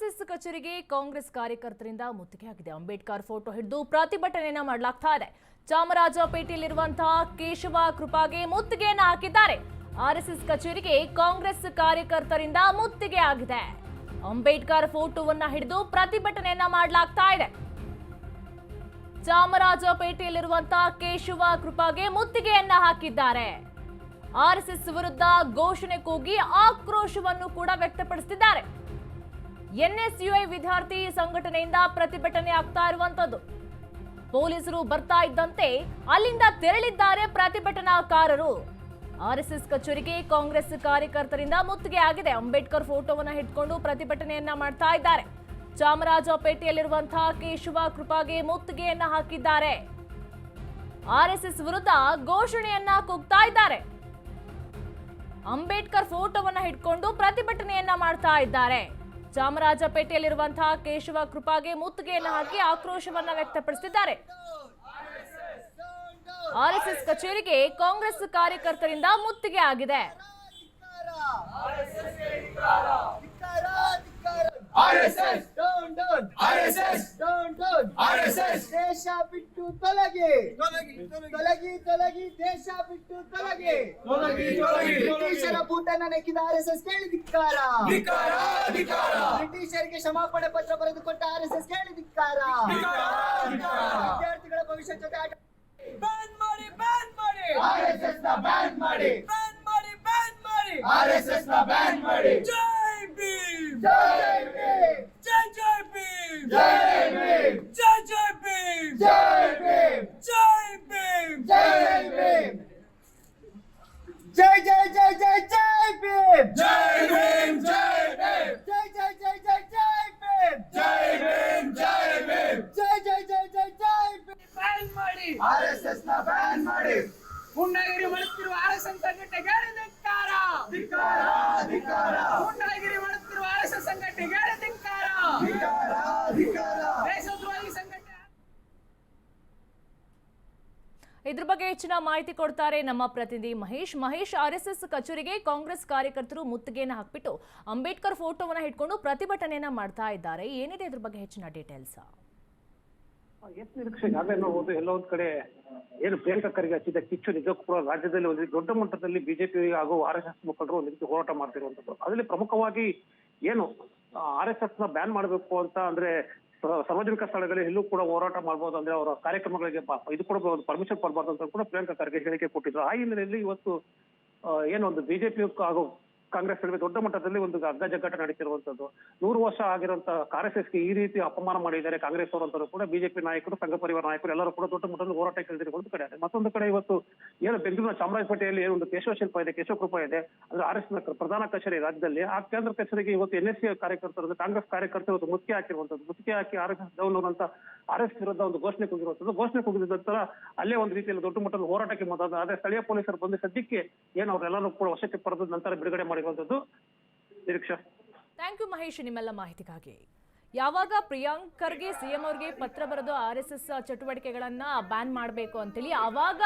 RSS ಕಚೇರಿಗೆ Congress ಕಾರ್ಯಕರ್ತರಿಂದ ಮುತ್ತಿಗೆಯಾಗಿದೆ. Ambedkar photo ಹಿಡಿದು ಪ್ರತಿಭಟನೆಯನ್ನ ಮಾಡಲಾಗ್ತಾ ಇದೆ. ಚಾಮರಾಜಪೇಟೆಯಲ್ಲಿರುವಂತಹ ಕೇಶವ ಕೃಪಾಗೆ ಮುತ್ತಿಗೆಯನ್ನ ಹಾಕಿದ್ದಾರೆ. ಆರ್ಎಸ್ಎಸ್ ಕಚೇರಿಗೆ ಕಾಂಗ್ರೆಸ್ ಕಾರ್ಯಕರ್ತರಿಂದ ಮುತ್ತಿಗೆ ಆಗಿದೆ. ಅಂಬೇಡ್ಕರ್ ಫೋಟೋವನ್ನ ಹಿಡಿದು ಪ್ರತಿಭಟನೆಯನ್ನ ಮಾಡಲಾಗ್ತಾ ಇದೆ. ಚಾಮರಾಜಪೇಟೆಯಲ್ಲಿರುವಂತಹ ಕೇಶವ ಕೃಪಾಗೆ ಮುತ್ತಿಗೆಯನ್ನ ಹಾಕಿದ್ದಾರೆ. ಆರ್ಎಸ್ಎಸ್ ವಿರುದ್ಧ ಘೋಷಣೆ ಕೂಗಿ ಆಕ್ರೋಶವನ್ನು ಕೂಡ ವ್ಯಕ್ತಪಡಿಸಿದ್ದಾರೆ. ಎನ್ಎಸ್ಯುಐ ವಿದ್ಯಾರ್ಥಿ ಸಂಘಟನೆಯಿಂದ ಪ್ರತಿಭಟನೆ ಆಗ್ತಾ ಇರುವಂತದ್ದು. ಪೊಲೀಸರು ಬರ್ತಾ ಇದ್ದಂತೆ ಅಲ್ಲಿಂದ ತೆರಳಿದ್ದಾರೆ ಪ್ರತಿಭಟನಾಕಾರರು. ಆರ್ಎಸ್ಎಸ್ ಕಚೇರಿಗೆ ಕಾಂಗ್ರೆಸ್ ಕಾರ್ಯಕರ್ತರಿಂದ ಮುತ್ತಿಗೆ ಆಗಿದೆ. ಅಂಬೇಡ್ಕರ್ ಫೋಟೋವನ್ನ ಹಿಡ್ಕೊಂಡು ಪ್ರತಿಭಟನೆಯನ್ನ ಮಾಡ್ತಾ ಇದ್ದಾರೆ. ಚಾಮರಾಜಪೇಟೆಯಲ್ಲಿರುವಂತಹ ಕೇಶವ ಕೃಪಾಗೆ ಮುತ್ತಿಗೆಯನ್ನ ಹಾಕಿದ್ದಾರೆ. ಆರ್ಎಸ್ಎಸ್ ವಿರುದ್ಧ ಘೋಷಣೆಯನ್ನ ಕೂಗ್ತಾ ಇದ್ದಾರೆ. ಅಂಬೇಡ್ಕರ್ ಫೋಟೋವನ್ನ ಹಿಡ್ಕೊಂಡು ಪ್ರತಿಭಟನೆಯನ್ನ ಮಾಡ್ತಾ ಇದ್ದಾರೆ. ಚಾಮರಾಜಪೇಟೆಯಲ್ಲಿರುವಂತಹ ಕೇಶವ ಕೃಪಾಗೆ ಮುತ್ತಿಗೆಯನ್ನ ಹಾಕಿ ಆಕ್ರೋಶವನ್ನ ವ್ಯಕ್ತಪಡಿಸಿದ್ದಾರೆ. ಆರ್ಎಸ್ಎಸ್ ಕಚೇರಿಗೆ ಕಾಂಗ್ರೆಸ್ ಕಾರ್ಯಕರ್ತರಿಂದ ಮುತ್ತಿಗೆ ಆಗಿದೆ. ದೇಶ ಬಿಟ್ಟು ತೊಲಗಿ ತೊಲಗಿ ತೊಲಗಿ ದೇಶ ಬಿಟ್ಟು ತೊಲಗಿ ಬ್ರಿಟಿಷರ ಬೂಟನ್ನ ನೆಕ್ಕಿದ ಆರ್ಎಸ್ಎಸ್ ಕೇಳಿ ಧಿಕ್ಕಾರ. ಬ್ರಿಟಿಷರಿಗೆ ಕ್ಷಮಾಪಣೆ ಪತ್ರ ಬರೆದುಕೊಟ್ಟ ಆರ್ಎಸ್ಎಸ್ ಕೇಳಿ ಧಿಕ್ಕಾರ. ವಿದ್ಯಾರ್ಥಿಗಳ ಭವಿಷ್ಯ ಜೊತೆ ಆಟ ಬ್ಯಾನ್ ಮಾಡಿ ಬ್ಯಾನ್ ಮಾಡಿ ಆರ್ಎಸ್ಎಸ್ ನ ಬ್ಯಾನ್ ಮಾಡಿ ಬ್ಯಾನ್ ಮಾಡಿ ಬ್ಯಾನ್ ಮಾಡಿ ಆರ್ಎಸ್ಎಸ್ ನ ಬ್ಯಾನ್ ಮಾಡಿ. ಜೈ ಭೀಮ್ ಜೈ ಭೀಮ್ ಜೈ ಜೈ ಭೀಮ್ ಜೈ ಭೀಮ್ ಜೈ ಜೈ ಭೀಮ್ ಜೈ ಭೀಮ್ ಜೈ ಭೀಮ್ ಜೈ ಭೀಮ್ ಜೈ ಜೈ ಜೈ ಜೈ ಜೈ ಭೀಮ್ ಜೈ ಭೀಮ್ ಜೈ ಭೀಮ್ ಜೈ ಜೈ ಜೈ ಜೈ ಜೈ ಭೀಮ್ ಜೈ ಭೀಮ್ ಜೈ ಭೀಮ್ ಜೈ ಜೈ ಜೈ ಜೈ ಜೈ ಭೀಮ್. ಬ್ಯಾನ್ ಮಾಡಿ ಆರ್ಎಸ್ಎಸ್ ನ ಬ್ಯಾನ್ ಮಾಡಿ. ಗುಂಡಾಗಿರಿ ಮಾಡುತ್ತಿರುವ ಆರ್ಎಸ್ಎಸ್ ಸಂಘಟನೆಗೆ ಧಿಕ್ಕಾರ ಧಿಕ್ಕಾರ ಧಿಕ್ಕಾರ. ಗುಂಡಾಗಿರಿ ಮಾಡುತ್ತಿರುವ ಆರ್ಎಸ್ಎಸ್ ಸಂಘಟನೆಗೆ ಧಿಕ್ಕಾರ ಧಿಕ್ಕಾರ ಧಿಕ್ಕಾರ. ದೇಶದ್ರೋಹಿ ಸಂಘಟನೆ. ಇದ್ರ ಬಗ್ಗೆ ಹೆಚ್ಚಿನ ಮಾಹಿತಿ ಕೊಡ್ತಾರೆ ನಮ್ಮ ಪ್ರತಿನಿಧಿ ಮಹೇಶ್. ಆರ್ಎಸ್ಎಸ್ ಕಚೇರಿಗೆ ಕಾಂಗ್ರೆಸ್ ಕಾರ್ಯಕರ್ತರು ಮುತ್ತಿಗೆಯನ್ನು ಹಾಕ್ಬಿಟ್ಟು ಅಂಬೇಡ್ಕರ್ ಫೋಟೋವನ್ನ ಹಿಡ್ಕೊಂಡು ಪ್ರತಿಭಟನೆಯನ್ನ ಮಾಡ್ತಾ ಇದ್ದಾರೆ. ಏನಿದೆ ಇದ್ರ ಬಗ್ಗೆ ಹೆಚ್ಚಿನ ಡೀಟೇಲ್ಸ್? ಎಸ್ ನಿರೀಕ್ಷೆ ಆಗಲೇ ನೋಡಬಹುದು. ಎಲ್ಲೋ ಒಂದ್ ಕಡೆ ಏನು ಪ್ರಿಯಾಂಕಾ ಖರ್ಗೆ ಹಚ್ಚಿದ ಕಿಚ್ಚು ನಿಜಕ್ಕೂ ಕೂಡ ರಾಜ್ಯದಲ್ಲಿ ಒಂದು ದೊಡ್ಡ ಮಟ್ಟದಲ್ಲಿ ಬಿಜೆಪಿ ಹಾಗೂ ಆರ್ಎಸ್ಎಸ್ ಮುಖಂಡರು ಒಂದು ರೀತಿ ಹೋರಾಟ ಮಾಡ್ತಿರುವಂತದ್ದು. ಅದರಲ್ಲಿ ಪ್ರಮುಖವಾಗಿ ಏನು ಆರ್ಎಸ್ಎಸ್ ನ ಬ್ಯಾನ್ ಮಾಡಬೇಕು ಅಂತ ಅಂದ್ರೆ ಸಾರ್ವಜನಿಕ ಸ್ಥಳಗಳಲ್ಲಿ ಎಲ್ಲೂ ಕೂಡ ಹೋರಾಟ ಮಾಡಬಹುದು, ಅಂದ್ರೆ ಅವರ ಕಾರ್ಯಕ್ರಮಗಳಿಗೆ ಇದು ಕೂಡ ಪರ್ಮಿಷನ್ ಕೊಡಬಾರ್ದು ಅಂತ ಕೂಡ ಪ್ರಿಯಾಂಕಾ ಖರ್ಗೆ ಹೇಳಿಕೆ ಕೊಟ್ಟಿದ್ರು. ಆ ಹಿನ್ನೆಲೆಯಲ್ಲಿ ಇವತ್ತು ಏನು ಒಂದು ಬಿಜೆಪಿ ಹಾಗೂ ಕಾಂಗ್ರೆಸ್ ನಡುವೆ ದೊಡ್ಡ ಮಟ್ಟದಲ್ಲಿ ಒಂದು ಹಗ್ಗ ಜಗ್ಗಾಟ ನಡೀತಿರುವಂತದ್ದು. 100 ವರ್ಷ ಆಗಿರುವಂತಹ ಆರ್ಎಸ್ಎಸ್ಗೆ ಈ ರೀತಿ ಅಪಮಾನ ಮಾಡಿದ್ದಾರೆ ಕಾಂಗ್ರೆಸ್ ಅವರಂತರೂ ಕೂಡ ಬಿಜೆಪಿ ನಾಯಕರು, ಸಂಘ ಪರಿವಾರ ನಾಯಕರು ಎಲ್ಲರೂ ಕೂಡ ದೊಡ್ಡ ಮಟ್ಟದಲ್ಲಿ ಹೋರಾಟ ಕೇಳಿದ್ರು. ಒಂದು ಕಡೆ ಮತ್ತೊಂದು ಕಡೆ ಇವತ್ತು ಏನು ಬೆಂಗಳೂರಿನ ಚಾಮರಾಜಪೇಟೆಯಲ್ಲಿ ಒಂದು ಕೇಶವ ಶಿಲ್ಪ ಇದೆ, ಕೇಶವ ಕೃಪಾ ಇದೆ, ಅಂದ್ರೆ ಆರ್ಎಸ್ಎಸ್ ಪ್ರಧಾನ ಕಚೇರಿ ರಾಜ್ಯದಲ್ಲಿ. ಆ ಕೇಂದ್ರ ಕಚೇರಿಗೆ ಇವತ್ತು ಎನ್ಎಸ್ಸಿ ಕಾರ್ಯಕರ್ತರು, ಕಾಂಗ್ರೆಸ್ ಕಾರ್ಯಕರ್ತರು ಇವತ್ತು ಮುತ್ತಿಗೆ ಹಾಕಿರುವಂತದ್ದು. ಮುತ್ತಿಗೆ ಹಾಕಿ ಆರ್ಎಸ್ಎಸ್ ಡೌನ್ ಅಂತ ಆರ್ಎಸ್ ವಿರುದ್ಧ ಒಂದು ಘೋಷಣೆ ಕೂಗಿರುವಂತದ್ದು. ಘೋಷಣೆ ಕೂಗಿದ ನಂತರ ಅಲ್ಲೇ ಒಂದು ರೀತಿಯಲ್ಲಿ ದೊಡ್ಡ ಮಟ್ಟದ ಹೋರಾಟಕ್ಕೆ ಮುಂದಾದ. ಆದ್ರೆ ಸ್ಥಳೀಯ ಪೊಲೀಸರು ಬಂದು ಸದ್ಯಕ್ಕೆ ಏನು ಅವರೆಲ್ಲರೂ ಕೂಡ ವಶಕ್ಕೆ ಪಡೆದ ನಂತರ ಬಿಡುಗಡೆ ಮಾಡಿರುವಂತದ್ದು. ನಿರೀಕ್ಷಾ. ಥ್ಯಾಂಕ್ ಯು ಮಹೇಶ್ ನಿಮ್ಮೆಲ್ಲ ಮಾಹಿತಿಗಾಗಿ. ಯಾವಾಗ ಪ್ರಿಯಾಂಕ್ ಖರ್ಗೆ ಸಿಎಂ ಅವರಿಗೆ ಪತ್ರ ಬರೆದು ಆರ್ಎಸ್ಎಸ್ ಚಟುವಟಿಕೆಗಳನ್ನ ಬ್ಯಾನ್ ಮಾಡಬೇಕು ಅಂತೇಳಿ ಆವಾಗ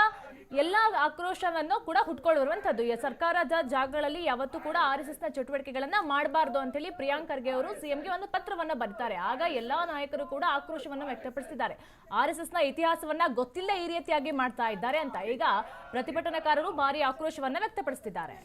ಎಲ್ಲ ಆಕ್ರೋಶವನ್ನು ಕೂಡ ಹುಟ್ಕೊಳ್ಳುವಂಥದ್ದು. ಸರ್ಕಾರದ ಜಾಗಗಳಲ್ಲಿ ಯಾವತ್ತೂ ಕೂಡ ಆರ್ಎಸ್ಎಸ್ ನ ಚಟುವಟಿಕೆಗಳನ್ನ ಮಾಡಬಾರ್ದು ಅಂತೇಳಿ ಪ್ರಿಯಾಂಕ್ ಖರ್ಗೆ ಅವರು ಸಿಎಂಗೆ ಒಂದು ಪತ್ರವನ್ನ ಬರೀತಾರೆ. ಆಗ ಎಲ್ಲಾ ನಾಯಕರು ಕೂಡ ಆಕ್ರೋಶವನ್ನ ವ್ಯಕ್ತಪಡಿಸಿದ್ದಾರೆ. ಆರ್ಎಸ್ಎಸ್ ನ ಇತಿಹಾಸವನ್ನ ಗೊತ್ತಿಲ್ಲ ಈ ರೀತಿಯಾಗಿ ಮಾಡ್ತಾ ಇದ್ದಾರೆ ಅಂತ. ಈಗ ಪ್ರತಿಭಟನಾಕಾರರು ಭಾರಿ ಆಕ್ರೋಶವನ್ನ ವ್ಯಕ್ತಪಡಿಸಿದ್ದಾರೆ.